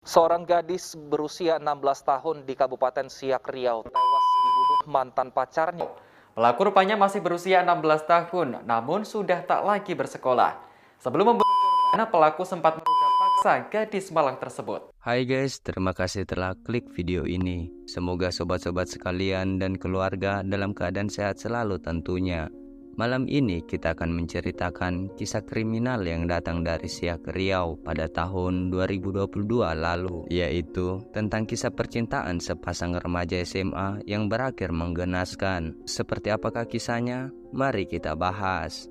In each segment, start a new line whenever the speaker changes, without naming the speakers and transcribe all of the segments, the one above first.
Seorang gadis berusia 16 tahun di Kabupaten Siak, Riau tewas dibunuh mantan pacarnya.
Pelaku rupanya masih berusia 16 tahun, namun sudah tak lagi bersekolah. Sebelum membunuh korban, pelaku sempat merudak paksa gadis Malang tersebut.
Hai guys, terima kasih telah klik video ini. Semoga sobat-sobat sekalian dan keluarga dalam keadaan sehat selalu tentunya. Malam ini kita akan menceritakan kisah kriminal yang datang dari Siak, Riau pada tahun 2022 lalu, yaitu tentang kisah percintaan sepasang remaja SMA yang berakhir menggenaskan. Seperti apakah kisahnya? Mari kita bahas.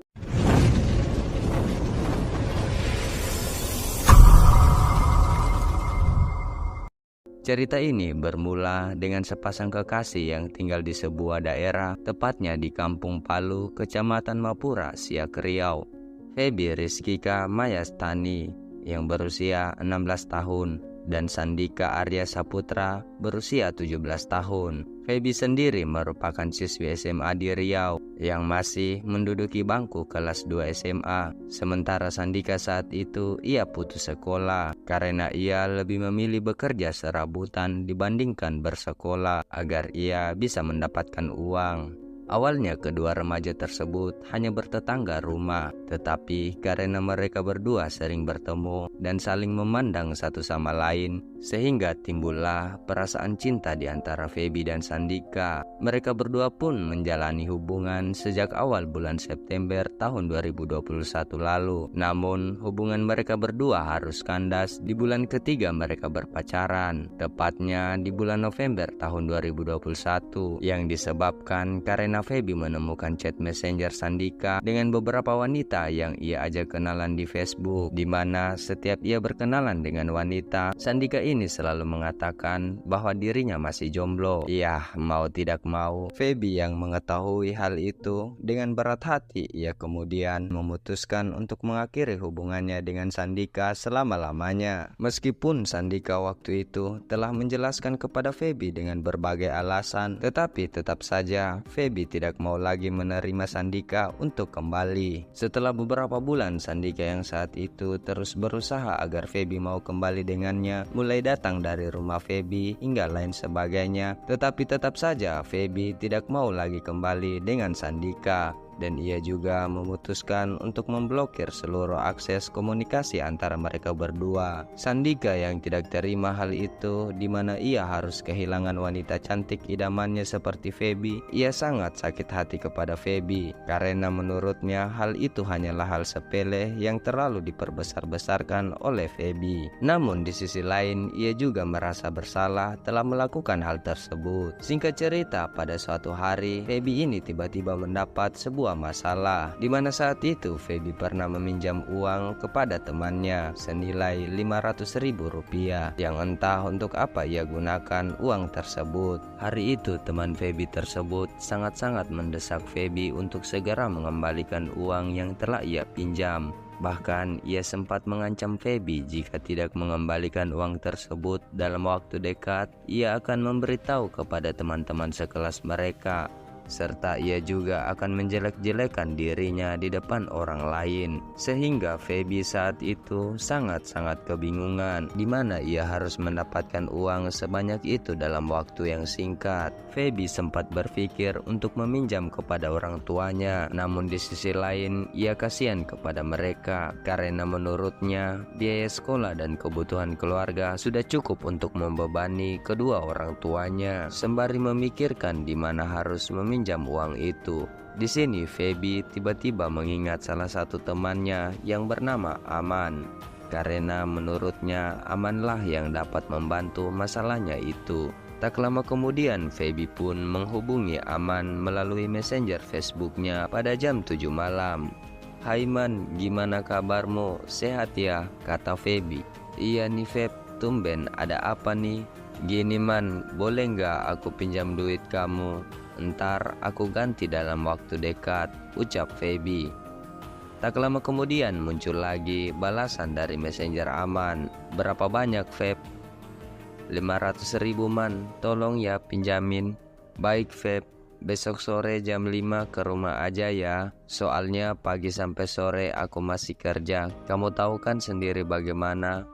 Cerita ini bermula dengan sepasang kekasih yang tinggal di sebuah daerah, tepatnya di Kampung Palu, Kecamatan Mapura, Siak, Riau. Feby Rizkika Mayastani yang berusia 16 tahun dan Sandika Arya Saputra berusia 17 tahun. Feby sendiri merupakan siswi SMA di Riau yang masih menduduki bangku kelas 2 SMA. Sementara Sandika saat itu ia putus sekolah karena ia lebih memilih bekerja serabutan dibandingkan bersekolah agar ia bisa mendapatkan uang. Awalnya kedua remaja tersebut hanya bertetangga rumah, tetapi karena mereka berdua sering bertemu dan saling memandang satu sama lain, sehingga timbullah perasaan cinta di antara Feby dan Sandika. Mereka berdua pun menjalani hubungan sejak awal bulan September tahun 2021 lalu. Namun hubungan mereka berdua harus kandas di bulan ketiga mereka berpacaran, tepatnya di bulan November tahun 2021, yang disebabkan karena Feby menemukan chat messenger Sandika dengan beberapa wanita yang ia ajak kenalan di Facebook, di mana setiap ia berkenalan dengan wanita, Sandika ini selalu mengatakan bahwa dirinya masih jomblo. Yah, mau tidak mau, Feby yang mengetahui hal itu dengan berat hati, ia kemudian memutuskan untuk mengakhiri hubungannya dengan Sandika selama-lamanya. Meskipun Sandika waktu itu telah menjelaskan kepada Feby dengan berbagai alasan, tetapi tetap saja Feby tidak mau lagi menerima Sandika untuk kembali. Setelah beberapa bulan, Sandika yang saat itu terus berusaha agar Feby mau kembali dengannya, mulai datang dari rumah Feby hingga lain sebagainya, tetapi tetap saja Feby tidak mau lagi kembali dengan Sandika. Dan ia juga memutuskan untuk memblokir seluruh akses komunikasi antara mereka berdua. Sandika yang tidak terima hal itu, di mana ia harus kehilangan wanita cantik idamannya seperti Feby, ia sangat sakit hati kepada Feby karena menurutnya hal itu hanyalah hal sepele yang terlalu diperbesar-besarkan oleh Feby. Namun di sisi lain, ia juga merasa bersalah telah melakukan hal tersebut. Singkat cerita, pada suatu hari Feby ini tiba-tiba mendapat sebuah masalah, di mana saat itu Feby pernah meminjam uang kepada temannya senilai Rp500.000 yang entah untuk apa ia gunakan uang tersebut. Hari itu teman Feby tersebut sangat-sangat mendesak Feby untuk segera mengembalikan uang yang telah ia pinjam. Bahkan ia sempat mengancam Feby jika tidak mengembalikan uang tersebut dalam waktu dekat, ia akan memberitahu kepada teman-teman sekelas mereka, serta ia juga akan menjelek-jelekan dirinya di depan orang lain. Sehingga Feby saat itu sangat-sangat kebingungan di mana ia harus mendapatkan uang sebanyak itu dalam waktu yang singkat. Feby sempat berpikir untuk meminjam kepada orang tuanya, namun di sisi lain ia kasihan kepada mereka karena menurutnya biaya sekolah dan kebutuhan keluarga sudah cukup untuk membebani kedua orang tuanya, sembari memikirkan di mana harus meminjam uang itu. Di sini Feby tiba-tiba mengingat salah satu temannya yang bernama Aman, karena menurutnya Amanlah yang dapat membantu masalahnya itu. Tak lama kemudian Feby pun menghubungi Aman melalui messenger Facebooknya pada jam 7 malam. "Hai Man, gimana kabarmu? Sehat ya?" kata Feby. "Iya nih Feb, tumben ada apa nih?" "Gini Man, boleh nggak aku pinjam duit kamu? Entar aku ganti dalam waktu dekat," ucap Feby. Tak lama kemudian muncul lagi balasan dari messenger Aman. "Berapa banyak Feb?" "500.000 Man, tolong ya pinjamin." "Baik Feb, besok sore jam 5 ke rumah aja ya. Soalnya pagi sampai sore aku masih kerja. Kamu tahu kan sendiri bagaimana."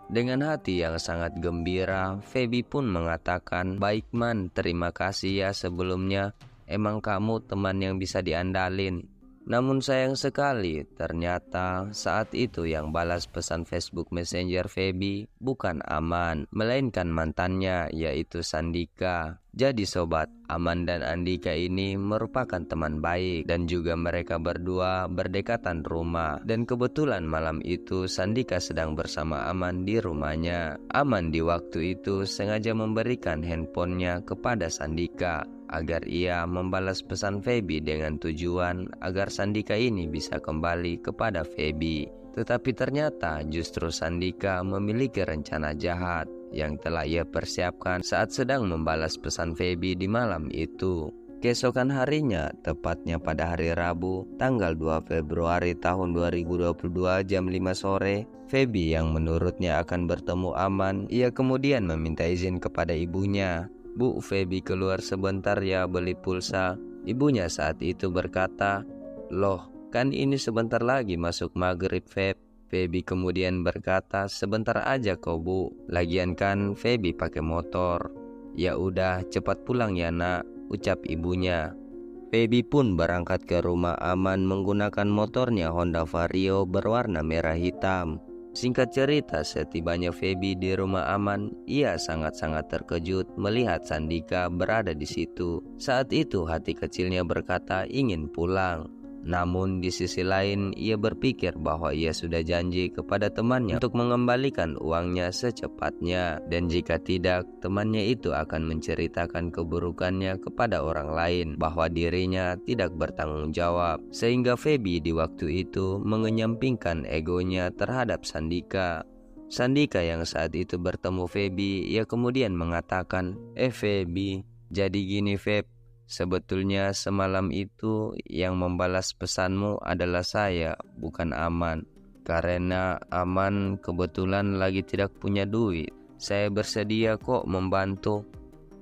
Dengan hati yang sangat gembira, Feby pun mengatakan, "Baik Man, terima kasih ya sebelumnya. Emang kamu teman yang bisa diandalin." Namun sayang sekali, ternyata saat itu yang balas pesan Facebook Messenger Feby bukan Aman, melainkan mantannya yaitu Sandika. Jadi sobat, Aman dan Andika ini merupakan teman baik dan juga mereka berdua berdekatan rumah. Dan kebetulan malam itu Sandika sedang bersama Aman di rumahnya. Aman di waktu itu sengaja memberikan handphonenya kepada Sandika agar ia membalas pesan Feby dengan tujuan agar Sandika ini bisa kembali kepada Feby. Tetapi ternyata justru Sandika memiliki rencana jahat yang telah ia persiapkan saat sedang membalas pesan Feby di malam itu. Keesokan harinya, tepatnya pada hari Rabu, tanggal 2 Februari tahun 2022 jam 5 sore, Feby yang menurutnya akan bertemu Aman, ia kemudian meminta izin kepada ibunya. "Bu, Feby keluar sebentar ya beli pulsa." Ibunya saat itu berkata, "Loh, kan ini sebentar lagi masuk maghrib, Feb." Feby kemudian berkata, "Sebentar aja kok Bu, lagian kan Feby pakai motor." "Ya udah, cepat pulang ya nak," ucap ibunya. Feby pun berangkat ke rumah Aman menggunakan motornya Honda Vario berwarna merah hitam. Singkat cerita, setibanya Feby di rumah Aman, ia sangat-sangat terkejut melihat Sandika berada di situ. Saat itu hati kecilnya berkata ingin pulang. Namun di sisi lain ia berpikir bahwa ia sudah janji kepada temannya untuk mengembalikan uangnya secepatnya. Dan jika tidak, temannya itu akan menceritakan keburukannya kepada orang lain bahwa dirinya tidak bertanggung jawab. Sehingga Feby di waktu itu mengenyampingkan egonya terhadap Sandika. Sandika yang saat itu bertemu Feby, ia kemudian mengatakan, Feby, jadi gini Feb, sebetulnya semalam itu yang membalas pesanmu adalah saya, bukan Aman. Karena Aman kebetulan lagi tidak punya duit. Saya bersedia kok membantu."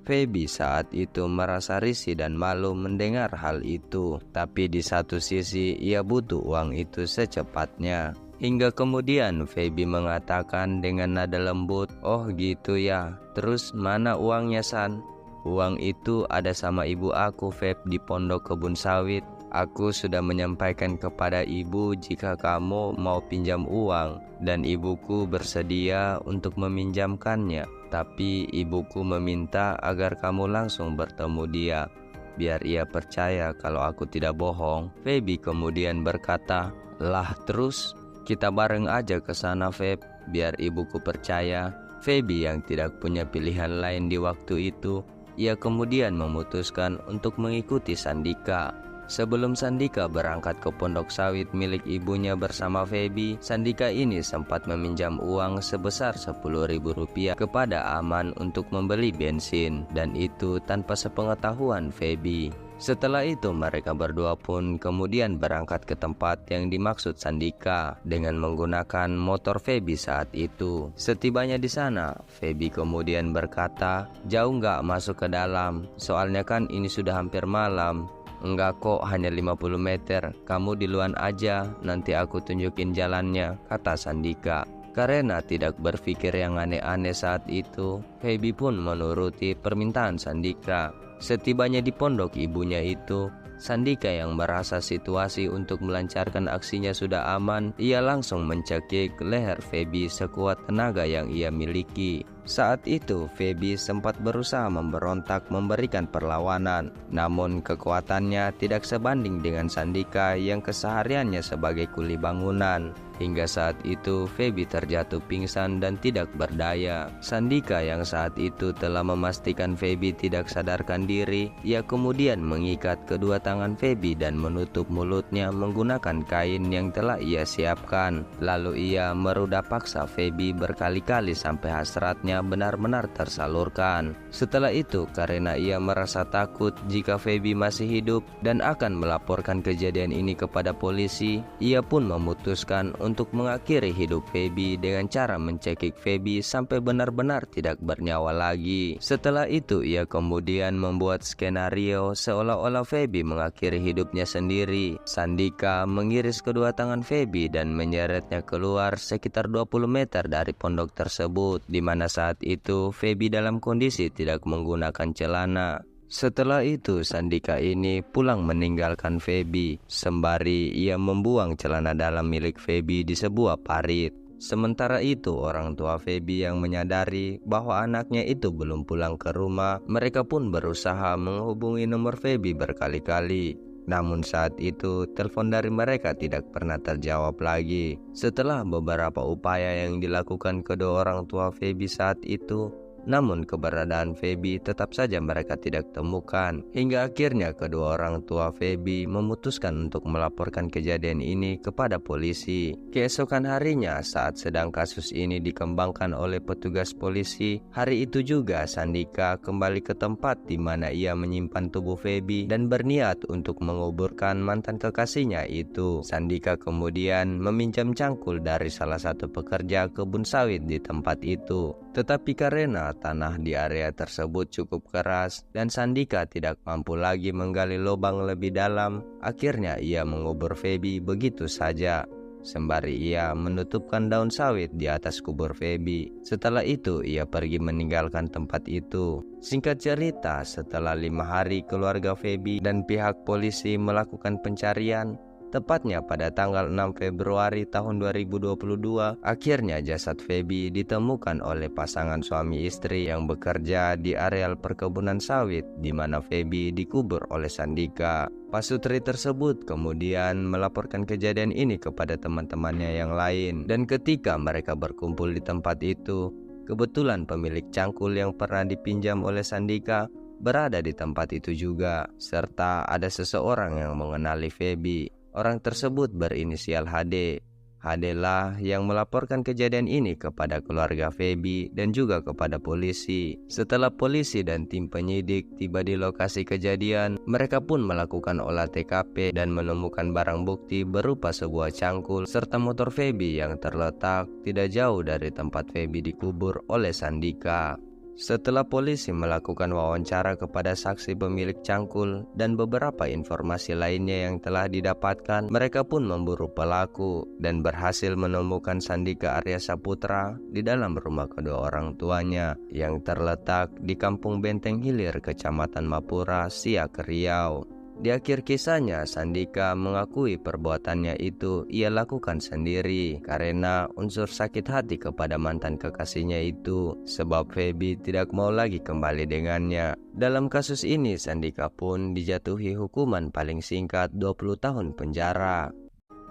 Feby saat itu merasa risih dan malu mendengar hal itu. Tapi di satu sisi ia butuh uang itu secepatnya. Hingga kemudian Feby mengatakan dengan nada lembut, "Oh gitu ya, terus mana uangnya San?" "Uang itu ada sama ibu aku, Feb, di pondok kebun sawit. Aku sudah menyampaikan kepada ibu jika kamu mau pinjam uang, dan ibuku bersedia untuk meminjamkannya. Tapi ibuku meminta agar kamu langsung bertemu dia, biar ia percaya kalau aku tidak bohong." Feby kemudian berkata, "Lah terus, kita bareng aja ke sana, Feb, biar ibuku percaya." Feby yang tidak punya pilihan lain di waktu itu, ia kemudian memutuskan untuk mengikuti Sandika. Sebelum Sandika berangkat ke pondok sawit milik ibunya bersama Feby, Sandika ini sempat meminjam uang sebesar Rp10.000 kepada Aman untuk membeli bensin, dan itu tanpa sepengetahuan Feby. Setelah itu mereka berdua pun kemudian berangkat ke tempat yang dimaksud Sandika dengan menggunakan motor Feby saat itu. Setibanya di sana, Feby kemudian berkata, "Jauh nggak masuk ke dalam? Soalnya kan ini sudah hampir malam." "Enggak kok, hanya 50 meter. Kamu duluan aja, nanti aku tunjukin jalannya," kata Sandika. Karena tidak berpikir yang aneh-aneh saat itu, Feby pun menuruti permintaan Sandika. Setibanya di pondok ibunya itu, Sandika yang merasa situasi untuk melancarkan aksinya sudah aman, ia langsung mencekik leher Feby sekuat tenaga yang ia miliki. Saat itu Feby sempat berusaha memberontak memberikan perlawanan, namun kekuatannya tidak sebanding dengan Sandika yang kesehariannya sebagai kuli bangunan. Hingga saat itu Feby terjatuh pingsan dan tidak berdaya. Sandika yang saat itu telah memastikan Feby tidak sadarkan diri, ia kemudian mengikat kedua tangan Feby dan menutup mulutnya menggunakan kain yang telah ia siapkan. Lalu ia merudah paksa Feby berkali-kali sampai hasratnya anaknya benar-benar tersalurkan. Setelah itu, karena ia merasa takut jika Feby masih hidup dan akan melaporkan kejadian ini kepada polisi, ia pun memutuskan untuk mengakhiri hidup Feby dengan cara mencekik Feby sampai benar-benar tidak bernyawa lagi. Setelah itu, ia kemudian membuat skenario seolah-olah Feby mengakhiri hidupnya sendiri. Sandika mengiris kedua tangan Feby dan menyeretnya keluar sekitar 20 meter dari pondok tersebut, di mana saat itu Feby dalam kondisi tidak menggunakan celana. Setelah itu, Sandika ini pulang meninggalkan Feby, sembari ia membuang celana dalam milik Feby di sebuah parit. Sementara itu, orang tua Feby yang menyadari bahwa anaknya itu belum pulang ke rumah, mereka pun berusaha menghubungi nomor Feby berkali-kali. Namun saat itu, telepon dari mereka tidak pernah terjawab lagi. Setelah beberapa upaya yang dilakukan kedua orang tua Feby saat itu, namun keberadaan Feby tetap saja mereka tidak temukan. Hingga akhirnya kedua orang tua Feby memutuskan untuk melaporkan kejadian ini kepada polisi. Keesokan harinya, saat sedang kasus ini dikembangkan oleh petugas polisi, hari itu juga Sandika kembali ke tempat di mana ia menyimpan tubuh Feby dan berniat untuk menguburkan mantan kekasihnya itu. Sandika kemudian meminjam cangkul dari salah satu pekerja kebun sawit di tempat itu. Tetapi karena tanah di area tersebut cukup keras dan Sandika tidak mampu lagi menggali lubang lebih dalam, akhirnya ia mengubur Feby begitu saja, sembari ia menutupkan daun sawit di atas kubur Feby. Setelah itu, ia pergi meninggalkan tempat itu. Singkat cerita, setelah 5 hari keluarga Feby dan pihak polisi melakukan pencarian, tepatnya pada tanggal 6 Februari tahun 2022, akhirnya jasad Feby ditemukan oleh pasangan suami istri yang bekerja di areal perkebunan sawit di mana Feby dikubur oleh Sandika. Pasutri tersebut kemudian melaporkan kejadian ini kepada teman-temannya yang lain, dan ketika mereka berkumpul di tempat itu, kebetulan pemilik cangkul yang pernah dipinjam oleh Sandika berada di tempat itu juga, serta ada seseorang yang mengenali Feby. Orang tersebut berinisial HD. HD lah yang melaporkan kejadian ini kepada keluarga Feby dan juga kepada polisi. Setelah polisi dan tim penyidik tiba di lokasi kejadian, mereka pun melakukan olah TKP dan menemukan barang bukti berupa sebuah cangkul serta motor Feby yang terletak tidak jauh dari tempat Feby dikubur oleh Sandika. Setelah polisi melakukan wawancara kepada saksi pemilik cangkul dan beberapa informasi lainnya yang telah didapatkan, mereka pun memburu pelaku dan berhasil menemukan Sandika Arya Saputra di dalam rumah kedua orang tuanya yang terletak di Kampung Benteng Hilir, Kecamatan Mapura, Siak, Riau. Di akhir kisahnya, Sandika mengakui perbuatannya itu ia lakukan sendiri karena unsur sakit hati kepada mantan kekasihnya itu, sebab Feby tidak mau lagi kembali dengannya. Dalam kasus ini, Sandika pun dijatuhi hukuman paling singkat 20 tahun penjara.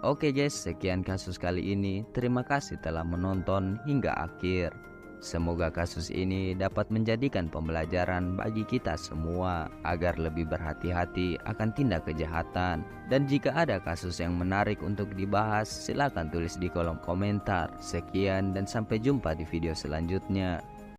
Oke guys, sekian kasus kali ini. Terima kasih telah menonton hingga akhir. Semoga kasus ini dapat menjadikan pembelajaran bagi kita semua agar lebih berhati-hati akan tindak kejahatan. Dan jika ada kasus yang menarik untuk dibahas, silakan tulis di kolom komentar. Sekian dan sampai jumpa di video selanjutnya.